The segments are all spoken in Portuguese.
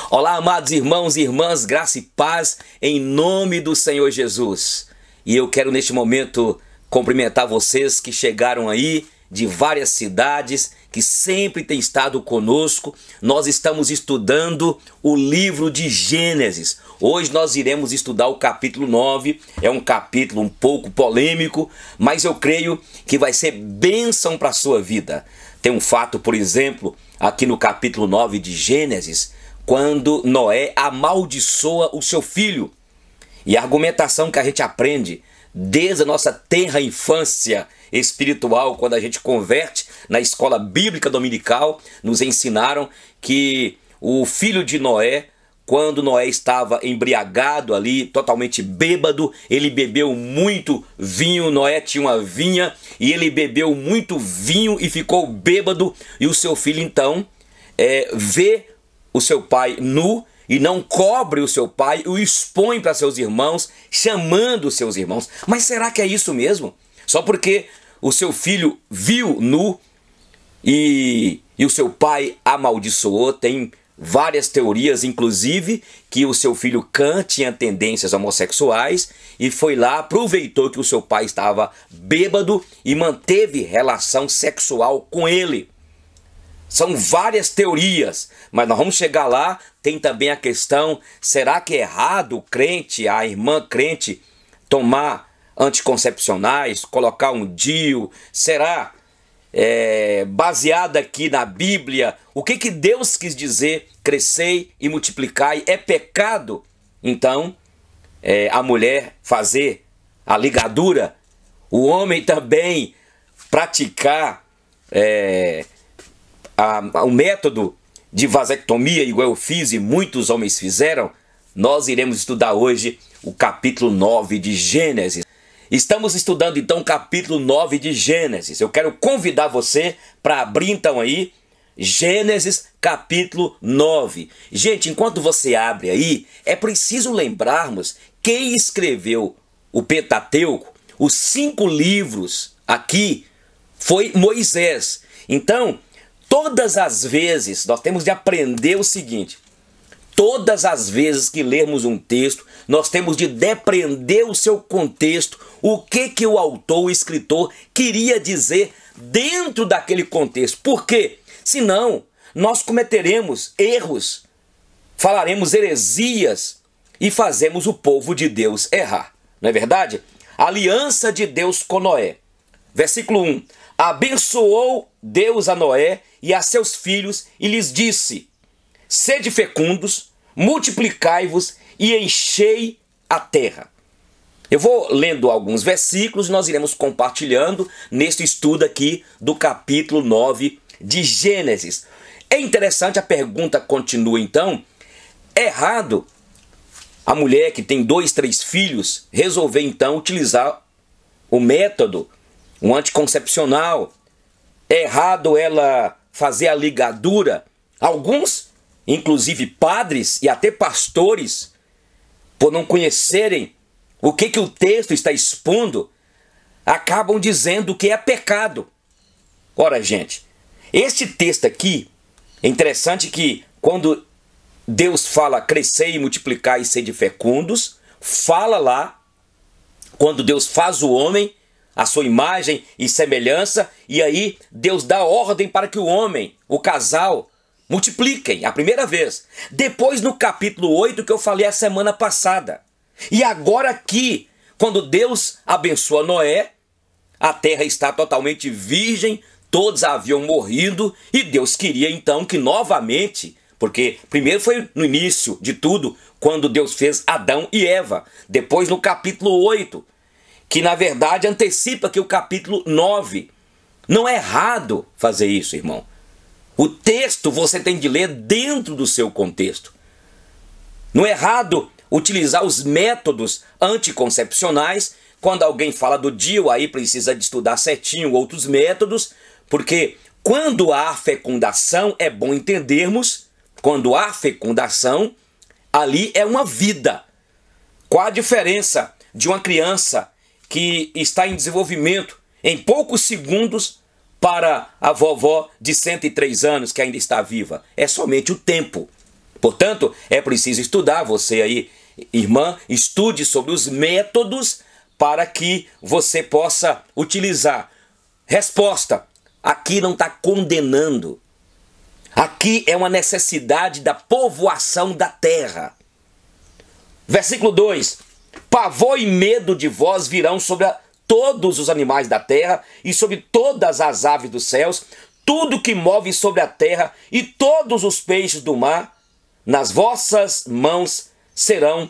Olá, amados irmãos e irmãs, graça e paz em nome do Senhor Jesus. E eu quero neste momento cumprimentar vocês que chegaram aí de várias cidades, que sempre têm estado conosco. Nós estamos estudando o livro de Gênesis. Hoje nós iremos estudar o capítulo 9. É um capítulo um pouco polêmico, mas eu creio que vai ser bênção para a sua vida. Tem um fato, por exemplo, aqui no capítulo 9 de Gênesis, quando Noé amaldiçoa o seu filho. E a argumentação que a gente aprende desde a nossa tenra infância espiritual, quando a gente converte na escola bíblica dominical, nos ensinaram que o filho de Noé, quando Noé estava embriagado ali, totalmente bêbado, ele bebeu muito vinho. Noé tinha uma vinha e ele bebeu muito vinho e ficou bêbado. E o seu filho então vê o seu pai nu e não cobre o seu pai, o expõe para seus irmãos, chamando os seus irmãos. Mas será que é isso mesmo? Só porque o seu filho viu nu e o seu pai amaldiçoou? Tem várias teorias, inclusive, que o seu filho Cã tinha tendências homossexuais e foi lá, aproveitou que o seu pai estava bêbado e manteve relação sexual com ele. São várias teorias, mas nós vamos chegar lá. Tem também a questão, será que é errado o crente, a irmã crente, tomar anticoncepcionais, colocar um DIU? Será baseado aqui na Bíblia? O que Deus quis dizer, crescei e multiplicai? É pecado, então, a mulher fazer a ligadura? O homem também praticar o método de vasectomia, igual eu fiz e muitos homens fizeram? Nós iremos estudar hoje o capítulo 9 de Gênesis. Estamos estudando então o capítulo 9 de Gênesis. Eu quero convidar você para abrir então aí Gênesis capítulo 9. Gente, enquanto você abre aí, é preciso lembrarmos quem escreveu o Pentateuco, os 5 livros aqui, foi Moisés. Então, todas as vezes, nós temos de aprender o seguinte: todas as vezes que lermos um texto, nós temos de depreender o seu contexto, o que o autor, o escritor, queria dizer dentro daquele contexto. Por quê? Senão, nós cometeremos erros, falaremos heresias e fazemos o povo de Deus errar. Não é verdade? A aliança de Deus com Noé. Versículo 1. Abençoou Deus a Noé e a seus filhos e lhes disse: sede fecundos, multiplicai-vos e enchei a terra. Eu vou lendo alguns versículos e nós iremos compartilhando neste estudo aqui do capítulo 9 de Gênesis. É interessante, a pergunta continua então: é errado a mulher que tem 2, 3 filhos resolver então utilizar o método, um anticoncepcional? É errado ela fazer a ligadura? Alguns, inclusive padres e até pastores, por não conhecerem o que o texto está expondo, acabam dizendo que é pecado. Ora, gente, este texto aqui, é interessante que quando Deus fala crescei e multiplicai e sede fecundos, fala lá, quando Deus faz o homem a sua imagem e semelhança, e aí Deus dá ordem para que o homem, o casal, multipliquem a primeira vez. Depois no capítulo 8 que eu falei a semana passada. E agora aqui, quando Deus abençoa Noé, a terra está totalmente virgem, todos haviam morrido, e Deus queria então que novamente, porque primeiro foi no início de tudo, quando Deus fez Adão e Eva. Depois no capítulo 8, que na verdade antecipa que o capítulo 9. Não é errado fazer isso, irmão. O texto você tem de ler dentro do seu contexto. Não é errado utilizar os métodos anticoncepcionais. Quando alguém fala do DIU, aí precisa de estudar certinho outros métodos, porque quando há fecundação, é bom entendermos, quando há fecundação, ali é uma vida. Qual a diferença de uma criança que está em desenvolvimento em poucos segundos para a vovó de 103 anos que ainda está viva? É somente o tempo. Portanto, é preciso estudar. Você aí, irmã, estude sobre os métodos para que você possa utilizar. Resposta: aqui não está condenando. Aqui é uma necessidade da povoação da terra. Versículo 2: pavor e medo de vós virão sobre todos os animais da terra e sobre todas as aves dos céus, tudo que move sobre a terra e todos os peixes do mar, nas vossas mãos serão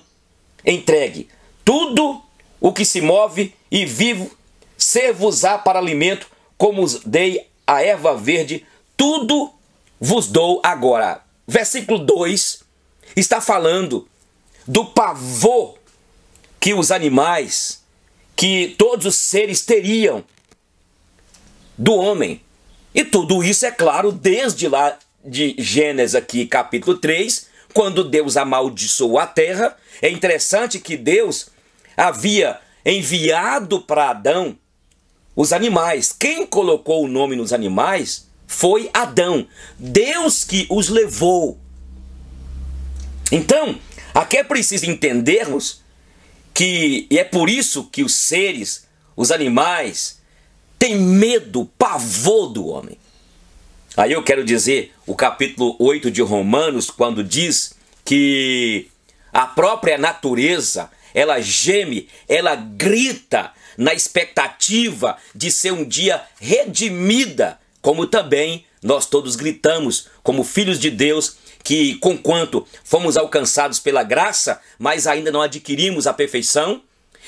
entregue. Tudo o que se move e vivo ser-vos-á para alimento, como os dei a erva verde, tudo vos dou agora. Versículo 2 está falando do pavor que os animais, que todos os seres teriam do homem. E tudo isso é claro desde lá de Gênesis aqui, capítulo 3, quando Deus amaldiçoou a terra. É interessante que Deus havia enviado para Adão os animais. Quem colocou o nome nos animais foi Adão. Deus que os levou. Então, aqui é preciso entendermos que, e é por isso que os seres, os animais, têm medo, pavor do homem. Aí eu quero dizer, o capítulo 8 de Romanos, quando diz que a própria natureza, ela geme, ela grita na expectativa de ser um dia redimida, como também nós todos gritamos, como filhos de Deus, que conquanto fomos alcançados pela graça, mas ainda não adquirimos a perfeição,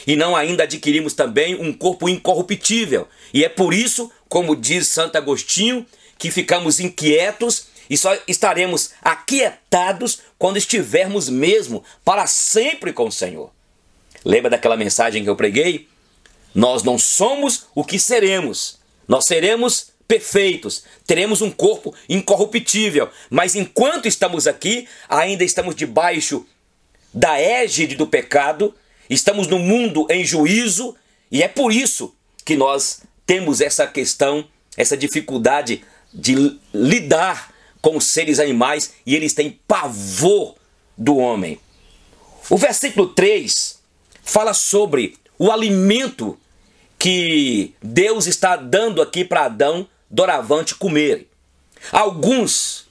e não ainda adquirimos também um corpo incorruptível. E é por isso, como diz Santo Agostinho, que ficamos inquietos e só estaremos aquietados quando estivermos mesmo para sempre com o Senhor. Lembra daquela mensagem que eu preguei? Nós não somos o que seremos. Nós seremos perfeitos, teremos um corpo incorruptível, mas enquanto estamos aqui, ainda estamos debaixo da égide do pecado, estamos no mundo em juízo, e é por isso que nós temos essa questão, essa dificuldade de lidar com os seres animais, e eles têm pavor do homem. O versículo 3 fala sobre o alimento que Deus está dando aqui para Adão doravante comer. Alguns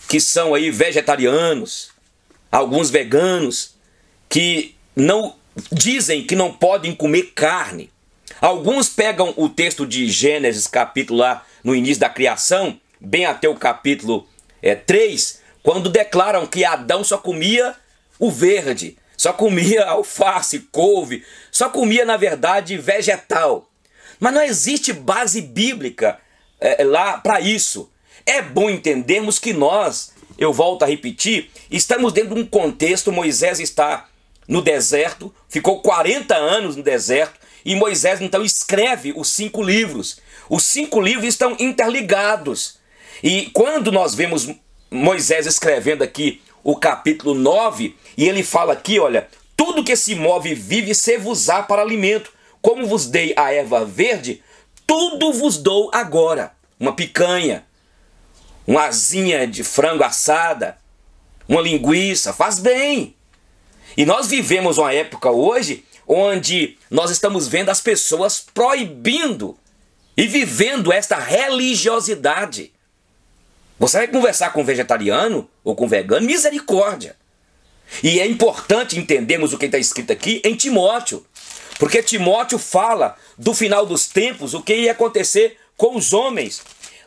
que são aí vegetarianos, alguns veganos, que não dizem que não podem comer carne. Alguns pegam o texto de Gênesis, capítulo lá no início da criação, bem até o capítulo 3, quando declaram que Adão só comia o verde, só comia alface, couve, só comia, na verdade, vegetal. Mas não existe base bíblica lá para isso. É bom entendermos que nós, eu volto a repetir, estamos dentro de um contexto. Moisés está no deserto, ficou 40 anos no deserto, e Moisés então escreve os 5 livros. Os 5 livros estão interligados. E quando nós vemos Moisés escrevendo aqui o capítulo 9, e ele fala aqui, olha, tudo que se move e vive ser-vos-á para alimento, como vos dei a erva verde, tudo vos dou agora. Uma picanha, uma asinha de frango assada, uma linguiça, faz bem. E nós vivemos uma época hoje onde nós estamos vendo as pessoas proibindo e vivendo esta religiosidade. Você vai conversar com um vegetariano ou com um vegano, misericórdia. E é importante entendermos o que está escrito aqui em Timóteo, porque Timóteo fala do final dos tempos, o que ia acontecer com os homens.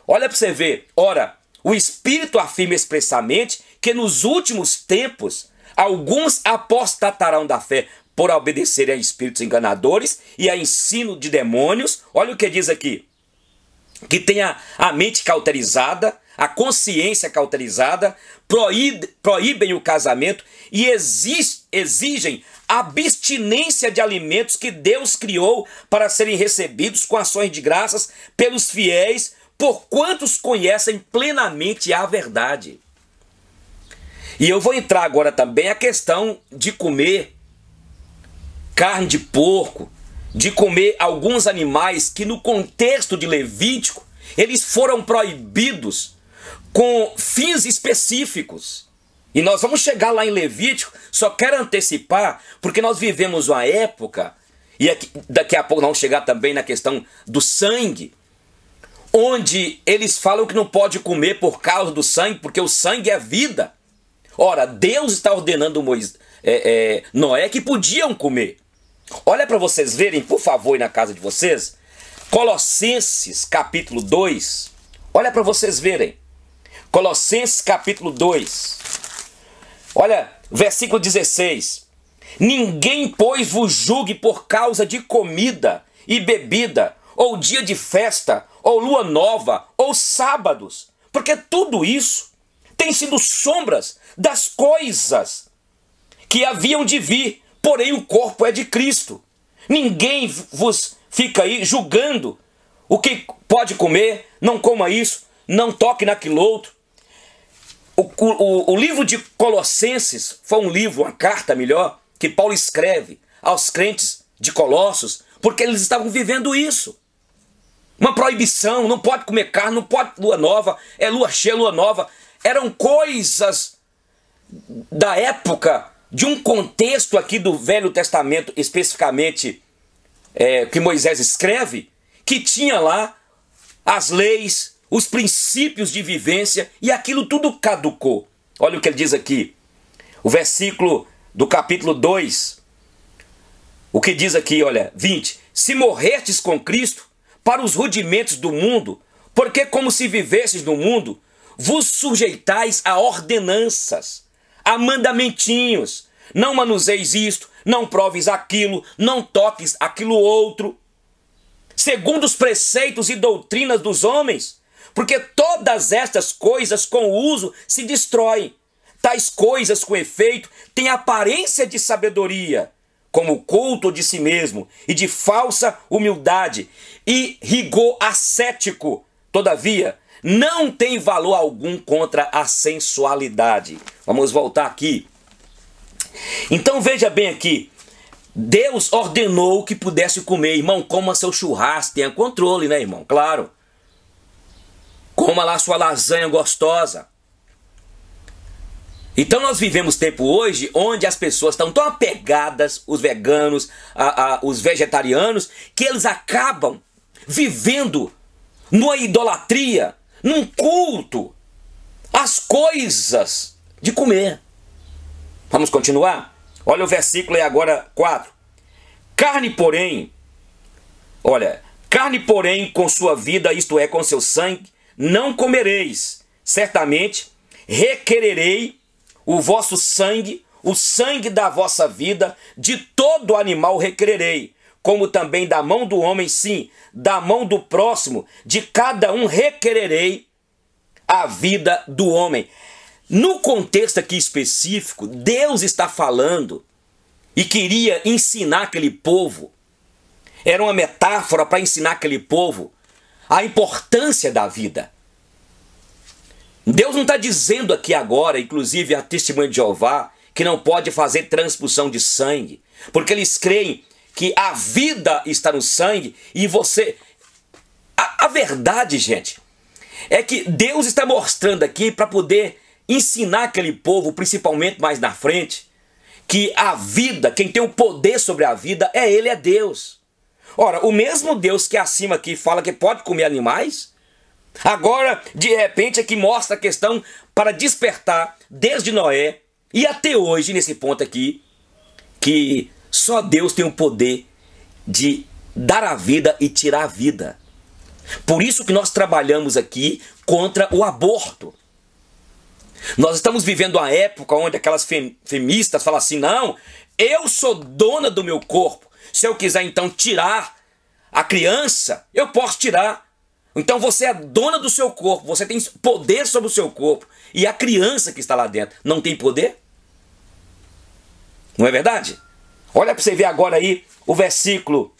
Olha para você ver, ora, o Espírito afirma expressamente que nos últimos tempos alguns apostatarão da fé por obedecerem a espíritos enganadores e a ensino de demônios. Olha o que diz aqui, que tem a mente cauterizada, a consciência cauterizada, proíbem o casamento e exigem abstinência de alimentos que Deus criou para serem recebidos com ações de graças pelos fiéis, por quantos conhecem plenamente a verdade. E eu vou entrar agora também a questão de comer carne de porco, de comer alguns animais que no contexto de Levítico, eles foram proibidos com fins específicos. E nós vamos chegar lá em Levítico, só quero antecipar, porque nós vivemos uma época, e daqui a pouco nós vamos chegar também na questão do sangue, onde eles falam que não pode comer por causa do sangue, porque o sangue é vida. Ora, Deus está ordenando Noé que podiam comer. Olha para vocês verem, por favor, aí na casa de vocês, Colossenses capítulo 2. Olha para vocês verem. Colossenses capítulo 2. Olha, versículo 16. Ninguém, pois, vos julgue por causa de comida e bebida, ou dia de festa, ou lua nova, ou sábados, porque tudo isso tem sido sombras das coisas que haviam de vir, porém o corpo é de Cristo. Ninguém vos fica aí julgando o que pode comer, não coma isso, não toque naquilo outro. O livro de Colossenses foi um livro, uma carta melhor, que Paulo escreve aos crentes de Colossos, porque eles estavam vivendo isso. Uma proibição, não pode comer carne, não pode lua nova, é lua cheia, lua nova. Eram coisas da época, de um contexto aqui do Velho Testamento, especificamente, que Moisés escreve, que tinha lá as leis, os princípios de vivência, e aquilo tudo caducou. Olha o que ele diz aqui, o versículo do capítulo 2, o que diz aqui, olha, 20. Se morrestes com Cristo para os rudimentos do mundo, porque como se vivesses no mundo, vos sujeitais a ordenanças, a mandamentinhos, não manuseis isto, não proves aquilo, não toques aquilo outro, segundo os preceitos e doutrinas dos homens, porque todas estas coisas com o uso se destroem. Tais coisas, com efeito, têm aparência de sabedoria, como o culto de si mesmo, e de falsa humildade, e rigor ascético. Todavia, não tem valor algum contra a sensualidade. Vamos voltar aqui. Então veja bem aqui, Deus ordenou que pudesse comer. Irmão, coma seu churrasco, tenha controle, né, irmão? Claro. Coma lá sua lasanha gostosa. Então nós vivemos tempo hoje onde as pessoas estão tão apegadas, os veganos, os vegetarianos, que eles acabam vivendo numa idolatria, num culto, às coisas de comer. Vamos continuar? Olha o versículo aí agora 4. Carne, porém, com sua vida, isto é, com seu sangue, não comereis. Certamente requererei o vosso sangue, o sangue da vossa vida, de todo animal requererei, como também da mão do homem, sim, da mão do próximo, de cada um requererei a vida do homem. No contexto aqui específico, Deus está falando e queria ensinar aquele povo, era uma metáfora para ensinar aquele povo a importância da vida. Deus não está dizendo aqui agora, inclusive a Testemunha de Jeová, que não pode fazer transfusão de sangue, porque eles creem que a vida está no sangue e você... A verdade, gente, é que Deus está mostrando aqui para poder ensinar aquele povo, principalmente mais na frente, que a vida, quem tem o poder sobre a vida é Ele, é Deus. Ora, o mesmo Deus que acima aqui fala que pode comer animais, agora, de repente, aqui mostra a questão para despertar desde Noé e até hoje, nesse ponto aqui, que só Deus tem o poder de dar a vida e tirar a vida. Por isso que nós trabalhamos aqui contra o aborto. Nós estamos vivendo uma época onde aquelas feministas falam assim, não, eu sou dona do meu corpo. Se eu quiser então tirar a criança, eu posso tirar. Então você é dona do seu corpo, você tem poder sobre o seu corpo. E a criança que está lá dentro não tem poder? Não é verdade? Olha para você ver agora aí o versículo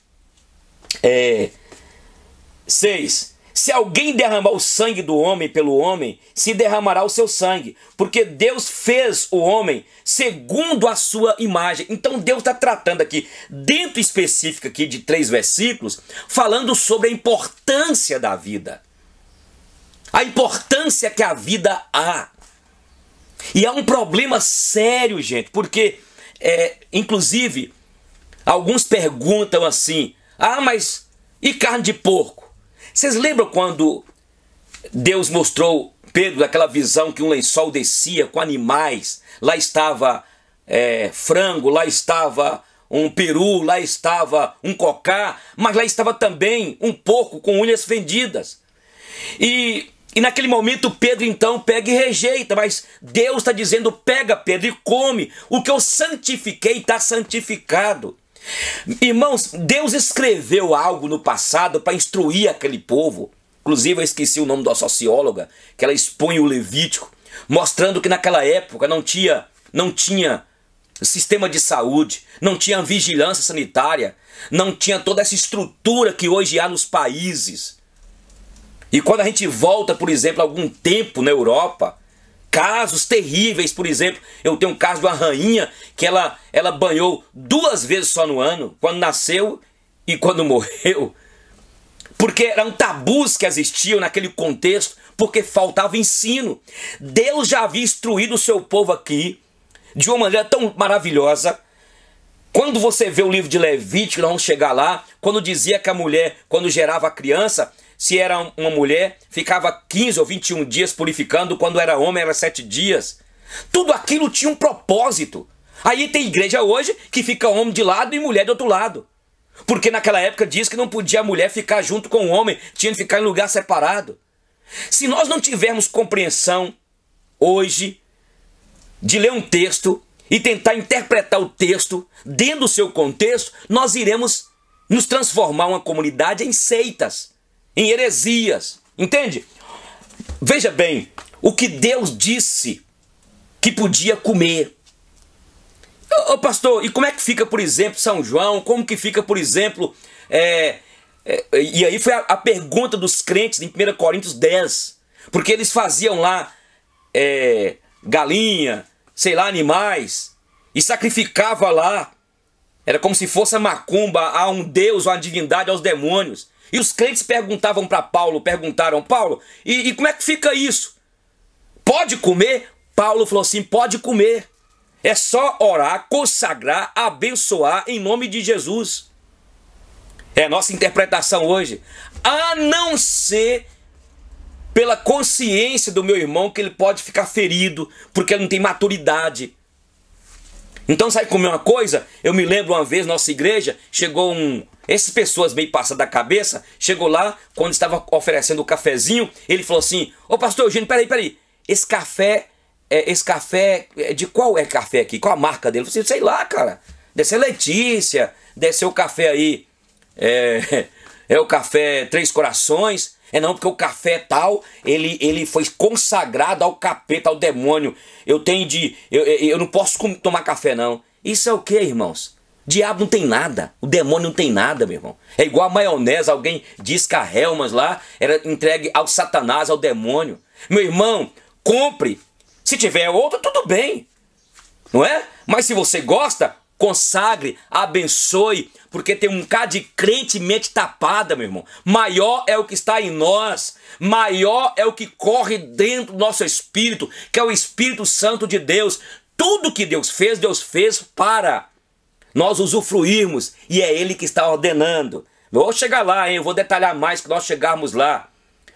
6. Se alguém derramar o sangue do homem pelo homem, se derramará o seu sangue, porque Deus fez o homem segundo a sua imagem. Então Deus está tratando aqui, dentro específico aqui de 3 versículos, falando sobre a importância da vida. A importância que a vida há. E há um problema sério, gente, porque, inclusive, alguns perguntam assim, mas e carne de porco? Vocês lembram quando Deus mostrou Pedro aquela visão que um lençol descia com animais? Lá estava frango, lá estava um peru, lá estava um cocá, mas lá estava também um porco com unhas fendidas. E naquele momento Pedro então pega e rejeita, mas Deus está dizendo, pega Pedro e come, o que eu santifiquei está santificado. Irmãos, Deus escreveu algo no passado para instruir aquele povo. Inclusive eu esqueci o nome da socióloga, que ela expõe o Levítico, mostrando que naquela época não tinha sistema de saúde, não tinha vigilância sanitária, não tinha toda essa estrutura que hoje há nos países. E quando a gente volta, por exemplo, algum tempo na Europa, casos terríveis, por exemplo, eu tenho um caso de uma rainha que ela banhou 2 vezes só no ano, quando nasceu e quando morreu, porque eram tabus que existiam naquele contexto, porque faltava ensino. Deus já havia instruído o seu povo aqui, de uma maneira tão maravilhosa. Quando você vê o livro de Levítico, nós vamos chegar lá, quando dizia que a mulher, quando gerava a criança, se era uma mulher, ficava 15 ou 21 dias purificando, quando era homem era 7 dias. Tudo aquilo tinha um propósito. Aí tem igreja hoje que fica homem de lado e mulher do outro lado. Porque naquela época diz que não podia a mulher ficar junto com o homem, tinha que ficar em lugar separado. Se nós não tivermos compreensão hoje de ler um texto e tentar interpretar o texto dentro do seu contexto, nós iremos nos transformar uma comunidade em seitas, em heresias, entende? Veja bem, o que Deus disse que podia comer. Ô pastor, e como é que fica, por exemplo, São João? Como que fica, por exemplo, e aí foi a pergunta dos crentes em 1 Coríntios 10, porque eles faziam lá galinha, sei lá, animais, e sacrificava lá, era como se fosse a macumba a um deus, a uma divindade, aos demônios. E os crentes perguntaram para Paulo, Paulo, e como é que fica isso? Pode comer? Paulo falou assim, pode comer. É só orar, consagrar, abençoar em nome de Jesus. É a nossa interpretação hoje. A não ser pela consciência do meu irmão que ele pode ficar ferido, porque ele não tem maturidade. Então sabe comer uma coisa? Eu me lembro uma vez, nossa igreja, chegou essas pessoas meio passadas da cabeça, chegou lá, quando estava oferecendo o cafezinho, ele falou assim, ô pastor Eugênio, peraí, esse café, de qual é café aqui? Qual a marca dele? Eu falei, sei lá, cara, deve ser Letícia, deve ser o café aí, é o café Três Corações. Não, porque o café tal, ele foi consagrado ao capeta, ao demônio. Eu não posso tomar café não. Isso é o que, irmãos? Diabo não tem nada, o demônio não tem nada, meu irmão. É igual a maionese, alguém diz que a Hellmann's lá era entregue ao Satanás, ao demônio. Meu irmão, compre. Se tiver outro, tudo bem, não é? Mas se você gosta, consagre, abençoe, porque tem um cara de crente mente tapada, meu irmão. Maior é o que está em nós, maior é o que corre dentro do nosso espírito, que é o Espírito Santo de Deus. Tudo que Deus fez para nós usufruirmos, e é Ele que está ordenando. Eu vou chegar lá, hein? Eu vou detalhar mais que nós chegarmos lá.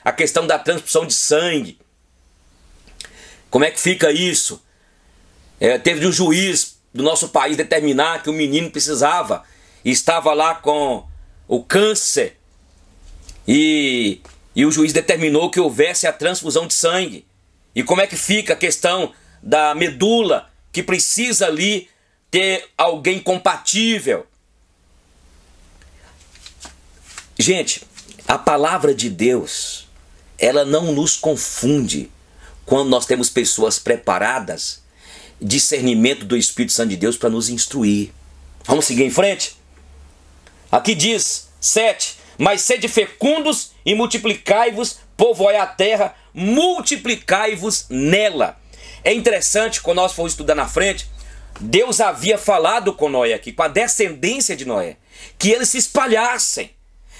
A questão da transfusão de sangue. Como é que fica isso? Teve um juiz do nosso país determinar que o menino precisava e estava lá com o câncer e o juiz determinou que houvesse a transfusão de sangue. E como é que fica a questão da medula, que precisa ali ter alguém compatível? Gente, a palavra de Deus, ela não nos confunde quando nós temos pessoas preparadas, discernimento do Espírito Santo de Deus para nos instruir. Vamos seguir em frente? Aqui diz 7, mas sede fecundos e multiplicai-vos, povoai a terra, multiplicai-vos nela. É interessante, quando nós formos estudar na frente, Deus havia falado com Noé aqui, com a descendência de Noé, que eles se espalhassem,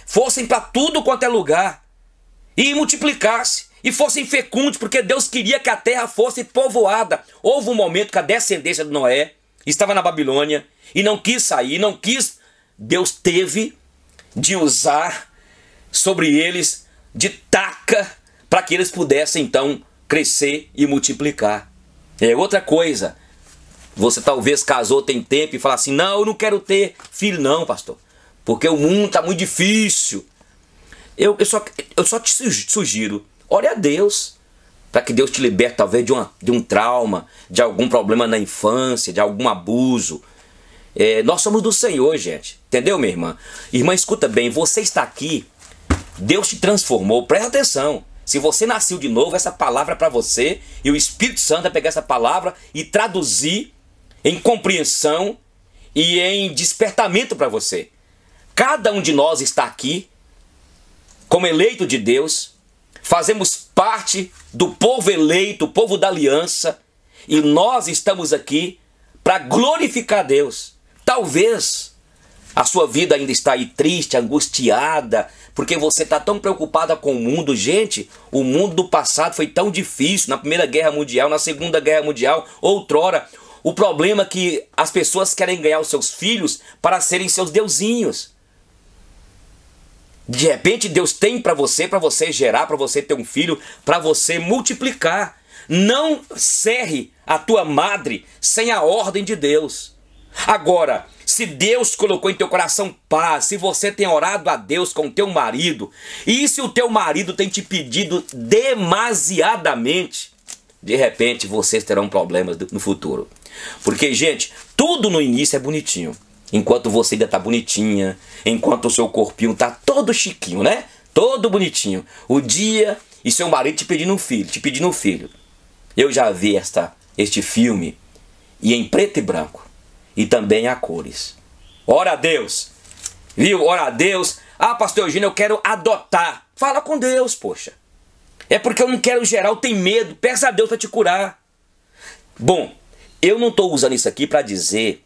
fossem para tudo quanto é lugar, e multiplicasse. e fossem fecundos, porque Deus queria que a terra fosse povoada. Houve um momento que a descendência de Noé estava na Babilônia e não quis sair, não quis. Deus teve de usar sobre eles de taca para que eles pudessem então crescer e multiplicar. É outra coisa. Você talvez casou tem tempo e fala assim: não, eu não quero ter filho não, pastor, porque o mundo está muito difícil. Eu só te sugiro, ore a Deus, para que Deus te liberte talvez de um trauma, de algum problema na infância, de algum abuso. Nós somos do Senhor, gente. Entendeu, minha irmã? Irmã, escuta bem, você está aqui, Deus te transformou, presta atenção. Se você nasceu de novo, essa palavra é para você, e o Espírito Santo vai pegar essa palavra e traduzir em compreensão e em despertamento para você. Cada um de nós está aqui como eleito de Deus, fazemos parte do povo eleito, o povo da aliança, e nós estamos aqui para glorificar Deus. Talvez a sua vida ainda está aí triste, angustiada, porque você está tão preocupada com o mundo. Gente, o mundo do passado foi tão difícil, na Primeira Guerra Mundial, na Segunda Guerra Mundial, outrora. O problema é que as pessoas querem ganhar os seus filhos para serem seus deusinhos. De repente Deus tem para você gerar, para você ter um filho, para você multiplicar. Não cerre a tua madre sem a ordem de Deus. Agora, se Deus colocou em teu coração paz, se você tem orado a Deus com o teu marido, e se o teu marido tem te pedido demasiadamente, de repente vocês terão problemas no futuro. Porque, gente, tudo no início é bonitinho. Enquanto você ainda tá bonitinha, enquanto o seu corpinho tá todo chiquinho, né? Todo bonitinho. O dia e seu marido te pedindo um filho. Eu já vi este filme, e em preto e branco, e também a cores. Ora a Deus, viu? Ora a Deus. Ah, pastor Eugênio, eu quero adotar. Fala com Deus, poxa. É porque eu não quero gerar, eu tenho medo. Peça a Deus para te curar. Bom, eu não estou usando isso aqui para dizer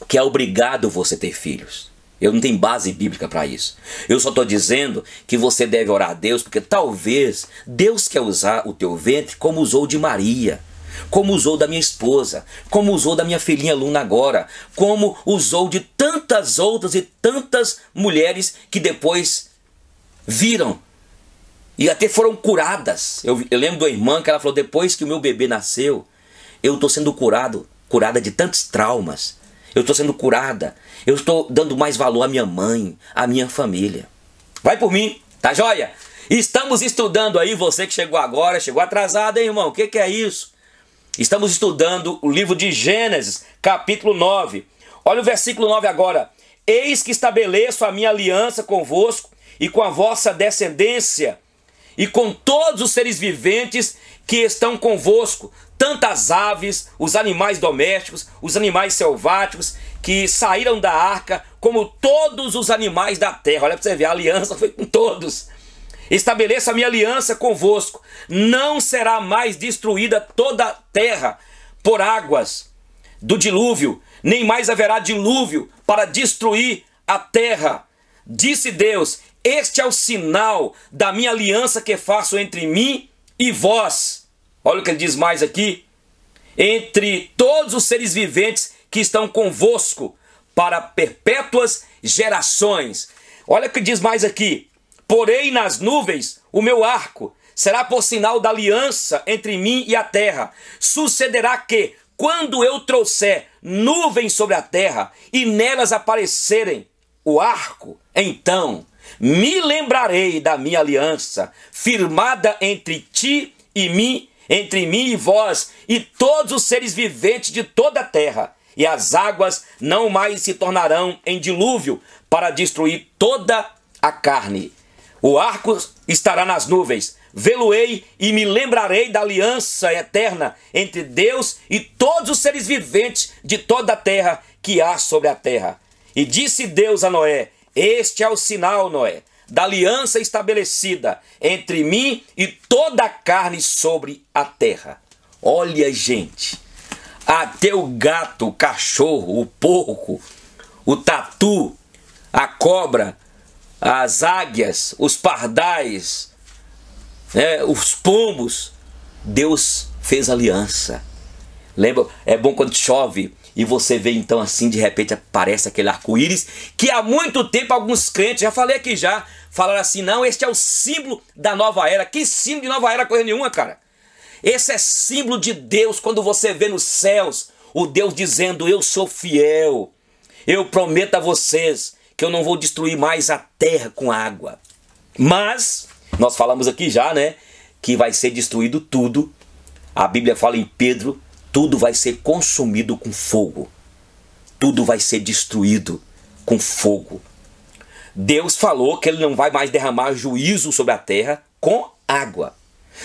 que é obrigado você ter filhos. Eu não tenho base bíblica para isso. Eu só estou dizendo que você deve orar a Deus, porque talvez Deus quer usar o teu ventre como usou de Maria, como usou da minha esposa, como usou da minha filhinha Luna agora, como usou de tantas outras e tantas mulheres que depois viram e até foram curadas. Eu lembro da irmã que ela falou: depois que o meu bebê nasceu, eu estou sendo curada de tantos traumas. Eu estou sendo curada. Eu estou dando mais valor à minha mãe, à minha família. Vai por mim, tá joia? Estamos estudando aí, você que chegou agora, chegou atrasado, hein, irmão? O que é isso? Estamos estudando o livro de Gênesis, capítulo 9. Olha o versículo 9 agora. Eis que estabeleço a minha aliança convosco e com a vossa descendência e com todos os seres viventes que estão convosco, tanto as aves, os animais domésticos, os animais selváticos que saíram da arca, como todos os animais da terra. Olha para você ver, a aliança foi com todos. Estabeleço a minha aliança convosco. Não será mais destruída toda a terra por águas do dilúvio, nem mais haverá dilúvio para destruir a terra. Disse Deus: este é o sinal da minha aliança que faço entre mim e vós. Olha o que ele diz mais aqui. Entre todos os seres viventes que estão convosco para perpétuas gerações. Olha o que diz mais aqui. Porei nas nuvens o meu arco. Será por sinal da aliança entre mim e a terra. Sucederá que, quando eu trouxer nuvens sobre a terra e nelas aparecerem o arco, então me lembrarei da minha aliança, firmada entre ti e mim, entre mim e vós, e todos os seres viventes de toda a terra. E as águas não mais se tornarão em dilúvio para destruir toda a carne. O arco estará nas nuvens. Vê-lo-ei e me lembrarei da aliança eterna entre Deus e todos os seres viventes de toda a terra que há sobre a terra. E disse Deus a Noé: este é o sinal, Noé, da aliança estabelecida entre mim e toda a carne sobre a terra. Olha, gente, até o gato, o cachorro, o porco, o tatu, a cobra, as águias, os pardais, né, os pombos, Deus fez aliança. Lembra? É bom quando chove e você vê então assim, de repente aparece aquele arco-íris, que há muito tempo alguns crentes, já falei aqui já, falaram assim, não, este é o símbolo da nova era. Que símbolo de nova era coisa nenhuma, cara? Esse é símbolo de Deus, quando você vê nos céus, o Deus dizendo, eu sou fiel, eu prometo a vocês que eu não vou destruir mais a terra com água. Mas, nós falamos aqui já, né, que vai ser destruído tudo. A Bíblia fala em Pedro, tudo vai ser consumido com fogo. Tudo vai ser destruído com fogo. Deus falou que ele não vai mais derramar juízo sobre a terra com água.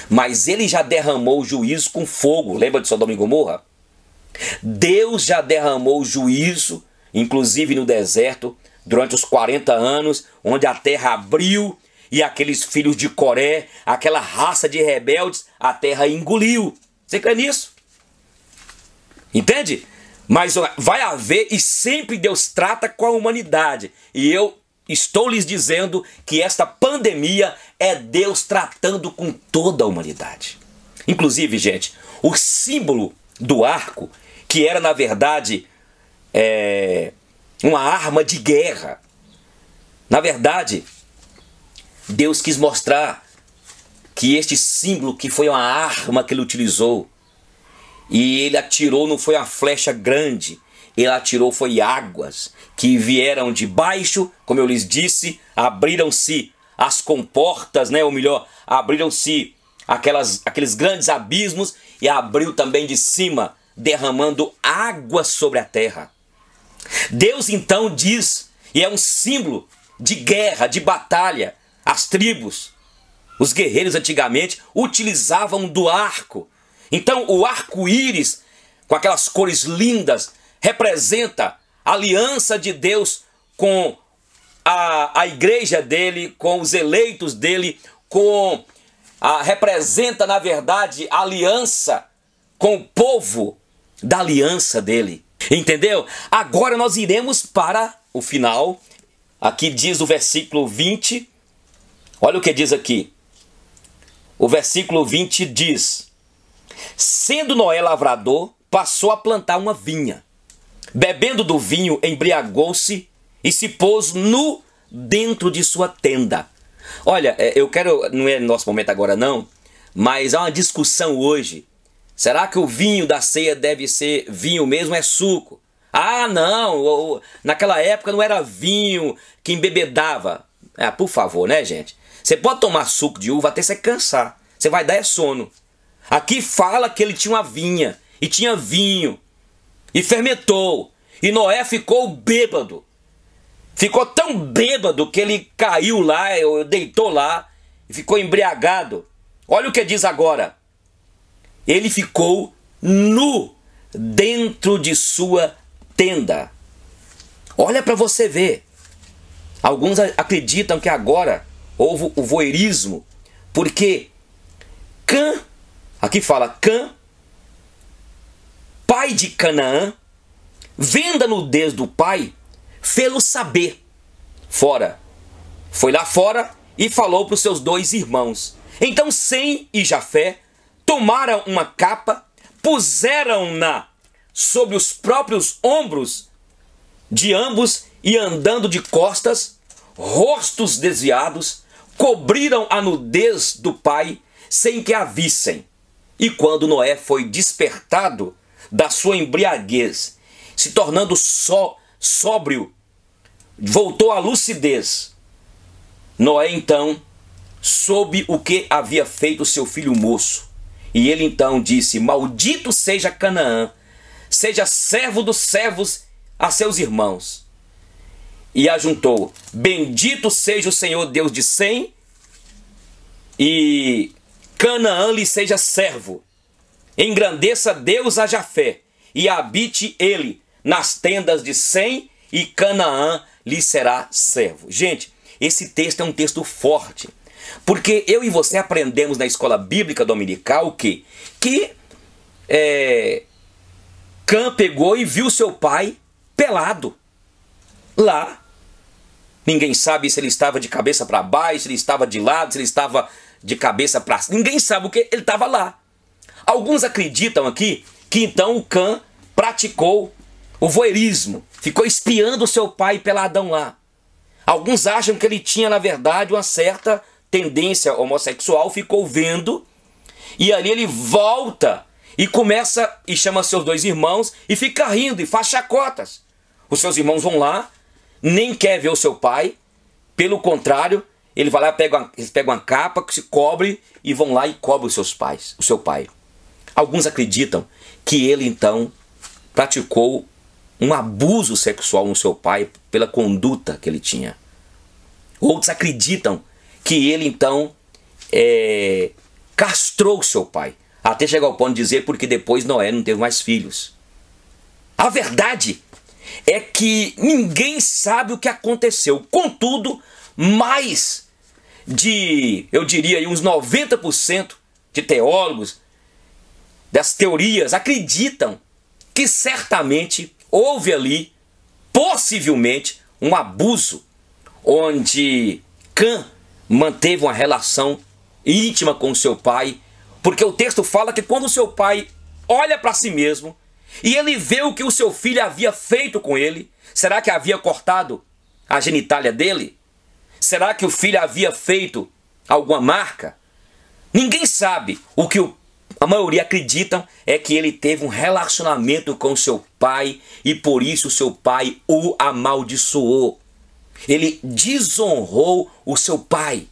Mas ele já derramou juízo com fogo. Lembra de Sodoma e Gomorra? Deus já derramou juízo, inclusive no deserto, durante os 40 anos, onde a terra abriu e aqueles filhos de Coré, aquela raça de rebeldes, a terra engoliu. Você crê nisso? Entende? Mas vai haver, e sempre Deus trata com a humanidade. E eu estou lhes dizendo que esta pandemia é Deus tratando com toda a humanidade. Inclusive, gente, o símbolo do arco, que era na verdade uma arma de guerra. Na verdade, Deus quis mostrar que este símbolo, que foi uma arma que ele utilizou, e ele atirou, não foi uma flecha grande, ele atirou foi águas que vieram de baixo, como eu lhes disse, abriram-se as comportas, né? Ou melhor, abriram-se aqueles grandes abismos e abriu também de cima, derramando água sobre a terra. Deus então diz, e é um símbolo de guerra, de batalha, as tribos, os guerreiros antigamente utilizavam do arco. Então o arco-íris, com aquelas cores lindas, representa a aliança de Deus com a igreja dele, com os eleitos dele, representa na verdade a aliança com o povo da aliança dele. Entendeu? Agora nós iremos para o final. Aqui diz o versículo 20. Olha o que diz aqui. O versículo 20 diz: sendo Noé lavrador, passou a plantar uma vinha. Bebendo do vinho, embriagou-se e se pôs nu dentro de sua tenda. Olha, eu quero, não é nosso momento agora não, mas há uma discussão hoje. Será que o vinho da ceia deve ser vinho mesmo, é suco? Ah, não, naquela época não era vinho que embebedava. Ah, por favor, né, gente? Você pode tomar suco de uva até você cansar. Você vai dar sono. Aqui fala que ele tinha uma vinha e tinha vinho e fermentou. E Noé ficou bêbado. Ficou tão bêbado que ele caiu lá, deitou lá e ficou embriagado. Olha o que diz agora. Ele ficou nu dentro de sua tenda. Olha para você ver. Alguns acreditam que agora houve o voyeurismo, porque Cã, aqui fala Cã, pai de Canaã, vendo a nudez do pai, fê-lo saber fora. Foi lá fora e falou para os seus dois irmãos. Então Sem e Jafé tomaram uma capa, puseram-na sobre os próprios ombros de ambos e, andando de costas, rostos desviados, cobriram a nudez do pai sem que a vissem. E quando Noé foi despertado da sua embriaguez, se tornando sóbrio, voltou à lucidez. Noé então soube o que havia feito seu filho moço. E ele então disse: maldito seja Canaã, seja servo dos servos a seus irmãos. E ajuntou: bendito seja o Senhor Deus de Sem, e Canaã lhe seja servo. Engrandeça Deus a Jafé, e habite ele nas tendas de Sem, e Canaã lhe será servo. Gente, esse texto é um texto forte, porque eu e você aprendemos na escola bíblica dominical que Cã pegou e viu seu pai pelado lá. Ninguém sabe se ele estava de cabeça para baixo, se ele estava de lado, se ele estava de cabeça para cima. Ninguém sabe o que ele estava lá. Alguns acreditam aqui que então o Cã praticou o voyeurismo, ficou espiando o seu pai peladão lá. Alguns acham que ele tinha, na verdade, uma certa tendência homossexual, ficou vendo, e ali ele volta e começa e chama seus dois irmãos e fica rindo e faz chacotas. Os seus irmãos vão lá, nem quer ver o seu pai, pelo contrário, ele vai lá, eles pegam uma capa que se cobre e vão lá e cobrem os seus pais, o seu pai. Alguns acreditam que ele então praticou um abuso sexual no seu pai pela conduta que ele tinha. Outros acreditam que ele então castrou o seu pai, até chegar ao ponto de dizer porque depois Noé não teve mais filhos. A verdade é que ninguém sabe o que aconteceu. Contudo, mais de, eu diria, aí, uns 90% de teólogos das teorias acreditam que certamente houve ali, possivelmente, um abuso onde Cã manteve uma relação íntima com o seu pai, porque o texto fala que quando o seu pai olha para si mesmo e ele vê o que o seu filho havia feito com ele, será que havia cortado a genitália dele? Será que o filho havia feito alguma marca? Ninguém sabe. O que a maioria acreditam é que ele teve um relacionamento com seu pai e por isso o seu pai o amaldiçoou. Ele desonrou o seu pai.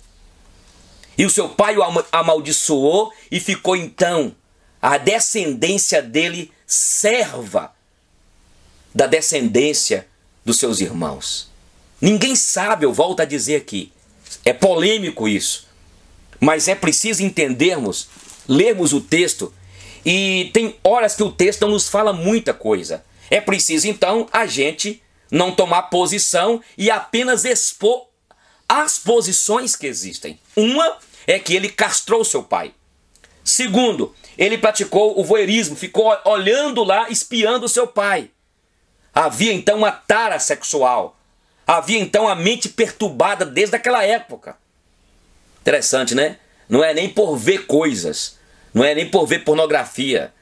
E o seu pai o amaldiçoou e ficou então a descendência dele serva da descendência dos seus irmãos. Ninguém sabe, eu volto a dizer aqui, é polêmico isso, mas é preciso entendermos, lermos o texto, e tem horas que o texto não nos fala muita coisa. É preciso então a gente não tomar posição e apenas expor as posições que existem. Uma é que ele castrou seu pai. Segundo, ele praticou o voyeurismo, ficou olhando lá, espiando seu pai. Havia então uma tara sexual. Havia então a mente perturbada desde aquela época. Interessante, né? Não é nem por ver coisas, não é nem por ver pornografia,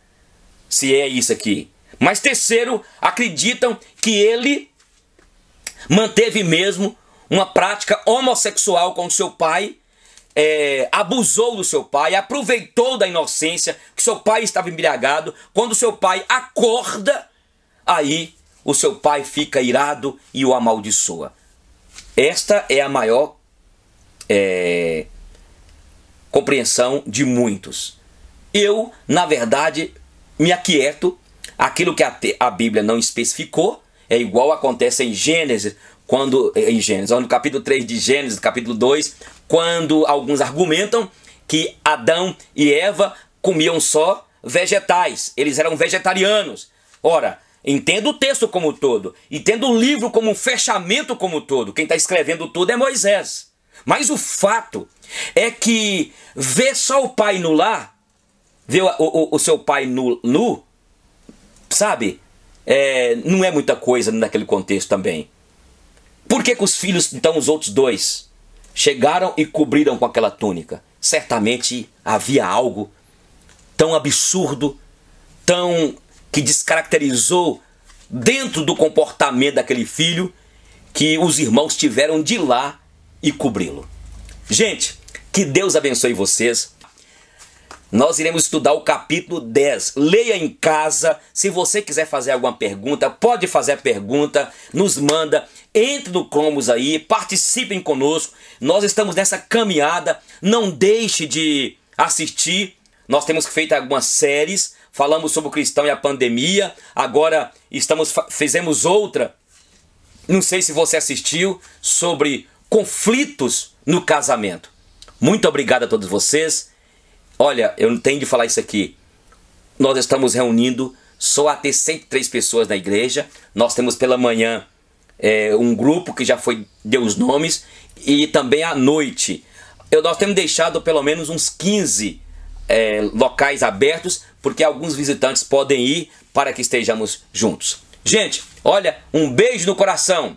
se é isso aqui. Mas terceiro, acreditam que ele manteve mesmo uma prática homossexual com seu pai, abusou do seu pai, aproveitou da inocência, que seu pai estava embriagado. Quando seu pai acorda, aí o seu pai fica irado e o amaldiçoa. Esta é a maior compreensão de muitos. Eu, na verdade, me aquieto. Aquilo que a Bíblia não especificou é igual acontece em Gênesis, no capítulo 3 de Gênesis, capítulo 2, quando alguns argumentam que Adão e Eva comiam só vegetais, eles eram vegetarianos. Ora, entenda o texto como um todo, entenda o livro como um fechamento como um todo. Quem está escrevendo tudo é Moisés. Mas o fato é que ver só o pai no lar, ver o seu pai nu, sabe? Não é muita coisa naquele contexto também. Por que os filhos, então os outros dois, chegaram e cobriram com aquela túnica? Certamente havia algo tão absurdo, que descaracterizou dentro do comportamento daquele filho, que os irmãos tiveram de ir lá e cobri-lo. Gente, que Deus abençoe vocês. Nós iremos estudar o capítulo 10. Leia em casa. Se você quiser fazer alguma pergunta, pode fazer a pergunta, nos manda, entre no Cromos aí, participem conosco. Nós estamos nessa caminhada, não deixe de assistir. Nós temos feito algumas séries, falamos sobre o cristão e a pandemia. Agora fizemos outra, não sei se você assistiu, sobre conflitos no casamento. Muito obrigado a todos vocês. Olha, eu não tenho de falar isso aqui. Nós estamos reunindo só até 103 pessoas na igreja. Nós temos pela manhã um grupo que já deu os nomes. E também à noite. Nós temos deixado pelo menos uns 15 locais abertos, porque alguns visitantes podem ir para que estejamos juntos. Gente, olha, um beijo no coração.